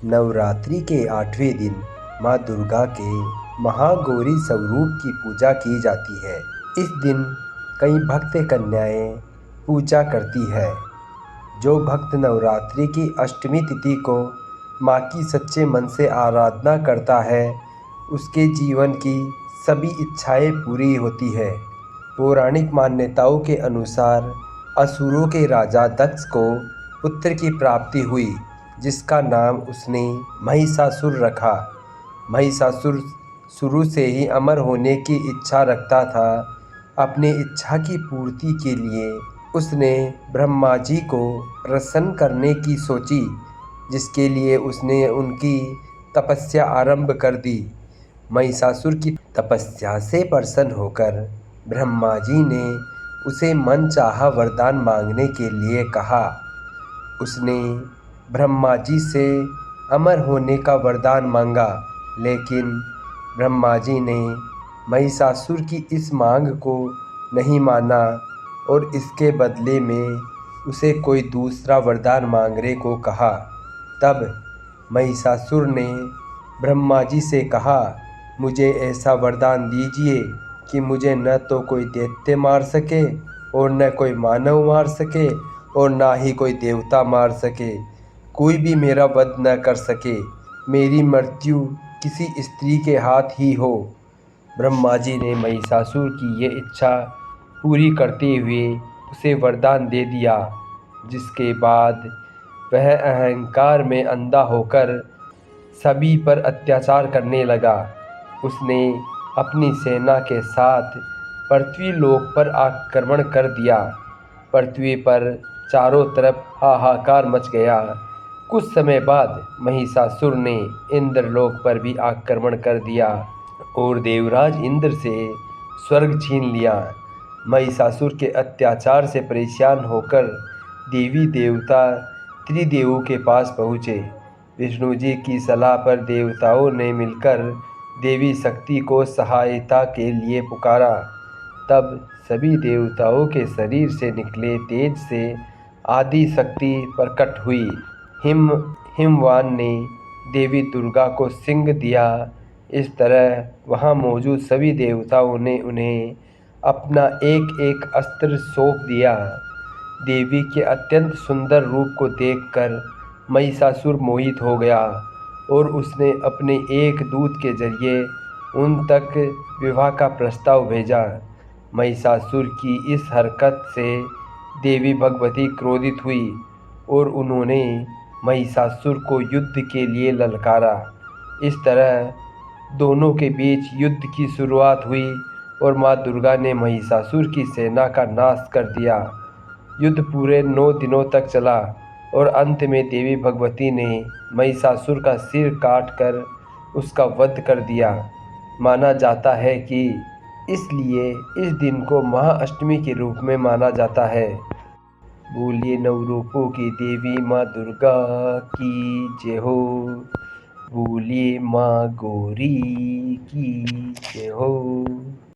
नवरात्रि के 8वें दिन माँ दुर्गा के महागौरी स्वरूप की पूजा की जाती है। इस दिन कई भक्त कन्याएं पूजा करती है। जो भक्त नवरात्रि की अष्टमी तिथि को माँ की सच्चे मन से आराधना करता है, उसके जीवन की सभी इच्छाएं पूरी होती है। पौराणिक मान्यताओं के अनुसार असुरों के राजा दक्ष को पुत्र की प्राप्ति हुई, जिसका नाम उसने महिषासुर रखा। महिषासुर शुरू से ही अमर होने की इच्छा रखता था। अपनी इच्छा की पूर्ति के लिए उसने ब्रह्मा जी को प्रसन्न करने की सोची, जिसके लिए उसने उनकी तपस्या आरंभ कर दी। महिषासुर की तपस्या से प्रसन्न होकर ब्रह्मा जी ने उसे मनचाहा वरदान मांगने के लिए कहा। उसने ब्रह्मा जी से अमर होने का वरदान मांगा, लेकिन ब्रह्मा जी ने महिषासुर की इस मांग को नहीं माना और इसके बदले में उसे कोई दूसरा वरदान मांगने को कहा। तब महिषासुर ने ब्रह्मा जी से कहा, मुझे ऐसा वरदान दीजिए कि मुझे न तो कोई दैत्य मार सके और न कोई मानव मार सके और ना ही कोई देवता मार सके। कोई भी मेरा वध न कर सके। मेरी मृत्यु किसी स्त्री के हाथ ही हो। ब्रह्मा जी ने महिषासुर की ये इच्छा पूरी करते हुए उसे वरदान दे दिया, जिसके बाद वह अहंकार में अंधा होकर सभी पर अत्याचार करने लगा। उसने अपनी सेना के साथ पृथ्वी लोक पर आक्रमण कर दिया। पृथ्वी पर चारों तरफ हाहाकार मच गया। कुछ समय बाद महिषासुर ने इंद्रलोक पर भी आक्रमण कर दिया और देवराज इंद्र से स्वर्ग छीन लिया। महिषासुर के अत्याचार से परेशान होकर देवी देवता त्रिदेवों के पास पहुँचे। विष्णु जी की सलाह पर देवताओं ने मिलकर देवी शक्ति को सहायता के लिए पुकारा। तब सभी देवताओं के शरीर से निकले तेज से आदि शक्ति प्रकट हुई। हिमवान ने देवी दुर्गा को सिंह दिया। इस तरह वहाँ मौजूद सभी देवताओं ने उन्हें अपना एक एक अस्त्र सौंप दिया। देवी के अत्यंत सुंदर रूप को देखकर महिषासुर मोहित हो गया और उसने अपने एक दूत के जरिए उन तक विवाह का प्रस्ताव भेजा। महिषासुर की इस हरकत से देवी भगवती क्रोधित हुई और उन्होंने महिषासुर को युद्ध के लिए ललकारा। इस तरह दोनों के बीच युद्ध की शुरुआत हुई और माँ दुर्गा ने महिषासुर की सेना का नाश कर दिया। युद्ध पूरे 9 दिनों तक चला और अंत में देवी भगवती ने महिषासुर का सिर काटकर उसका वध कर दिया। माना जाता है कि इसलिए इस दिन को महाअष्टमी के रूप में माना जाता है। बोलिए नवरूपों की देवी माँ दुर्गा की जय हो। बोलिए माँ गौरी की जय हो।